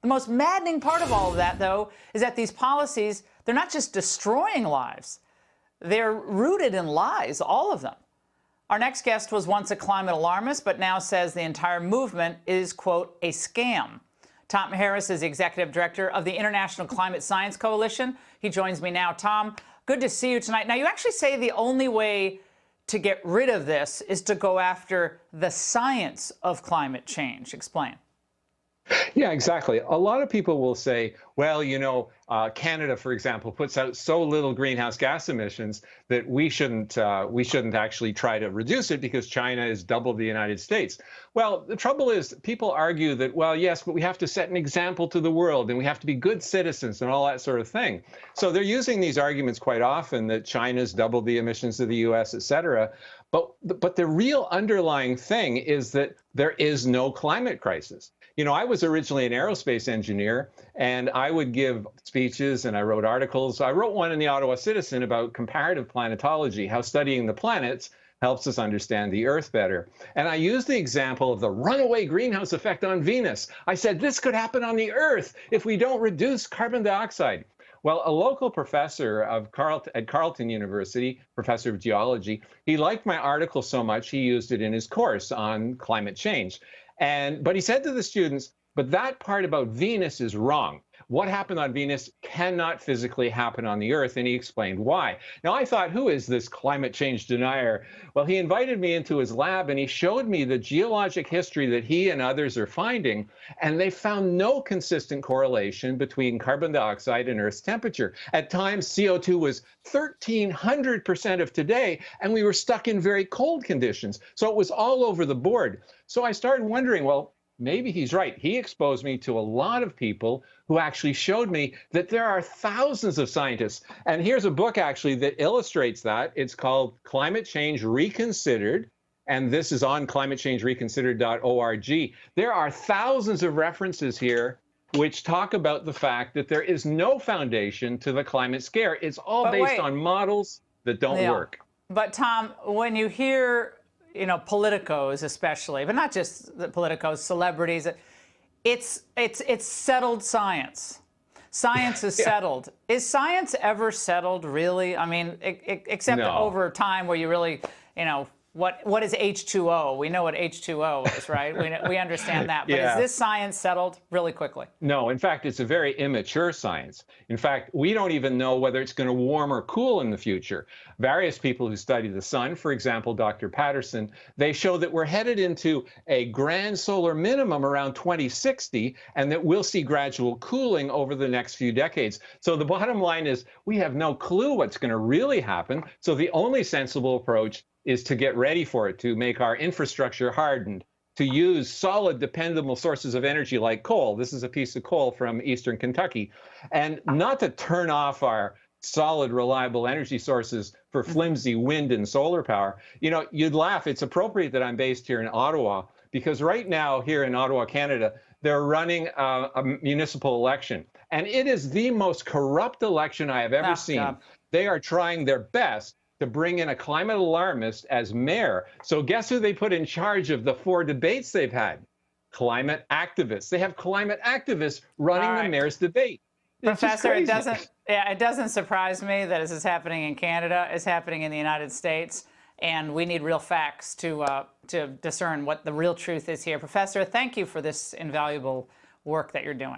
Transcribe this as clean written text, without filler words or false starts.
The most maddening part of all of that, though, is that these policies, they're not just destroying lives. They're rooted in lies, all of them. Our next guest was once a climate alarmist, but now says the entire movement is, quote, a scam. Tom Harris is the executive director of the International Climate Science Coalition. He joins me now. Tom, good to see you tonight. Now, you actually say the only way to get rid of this is to go after the science of climate change. Explain. Yeah, exactly. A lot of people will say, well, Canada, for example, puts out so little greenhouse gas emissions that we shouldn't actually try to reduce it because China is double the United States. Well, the trouble is people argue that, well, yes, but we have to set an example to the world and we have to be good citizens and all that sort of thing. So they're using these arguments quite often that China's doubled the emissions of the US, et cetera. But the real underlying thing is that there is no climate crisis. I was originally an aerospace engineer, and I would give speeches and I wrote articles. I wrote one in the Ottawa Citizen about comparative planetology, how studying the planets helps us understand the Earth better. And I used the example of the runaway greenhouse effect on Venus. I said, this could happen on the Earth if we don't reduce carbon dioxide. Well, a local professor at Carleton University, professor of geology, he liked my article so much he used it in his course on climate change. But he said to the students, but that part about Venus is wrong. What happened on Venus cannot physically happen on the Earth, and he explained why. Now, I thought, who is this climate change denier? Well, he invited me into his lab, and he showed me the geologic history that he and others are finding, and they found no consistent correlation between carbon dioxide and Earth's temperature. At times, CO2 was 1,300% of today, and we were stuck in very cold conditions. So it was all over the board. So I started wondering, well, maybe he's right. He exposed me to a lot of people who actually showed me that there are thousands of scientists. And here's a book actually that illustrates that. It's called Climate Change Reconsidered. And this is on climatechangereconsidered.org. There are thousands of references here which talk about the fact that there is no foundation to the climate scare. It's all based on models that don't work. But Tom, when you hear politicos especially, but not just the politicos, celebrities, it's settled science. Science is settled. Is science ever settled, really? I mean, except over time where you really, what is H2O? We know what H2O is, right? We understand that. But is this science settled really quickly? No, in fact, it's a very immature science. In fact, we don't even know whether it's going to warm or cool in the future. Various people who study the sun, for example, Dr. Patterson, they show that we're headed into a grand solar minimum around 2060, and that we'll see gradual cooling over the next few decades. So the bottom line is we have no clue what's going to really happen. So the only sensible approach is to get ready for it, to make our infrastructure hardened, to use solid, dependable sources of energy like coal. This is a piece of coal from eastern Kentucky. And not to turn off our solid, reliable energy sources for flimsy wind and solar power. You'd laugh. It's appropriate that I'm based here in Ottawa, because right now here in Ottawa, Canada, they're running a municipal election. And it is the most corrupt election I have ever seen. They are trying their best to bring in a climate alarmist as mayor. So guess who they put in charge of the 4 debates they've had? Climate activists. They have climate activists running the mayor's debate. Professor, it doesn't surprise me that this is happening in Canada. It's happening in the United States, and we need real facts to discern what the real truth is here. Professor, thank you for this invaluable work that you're doing.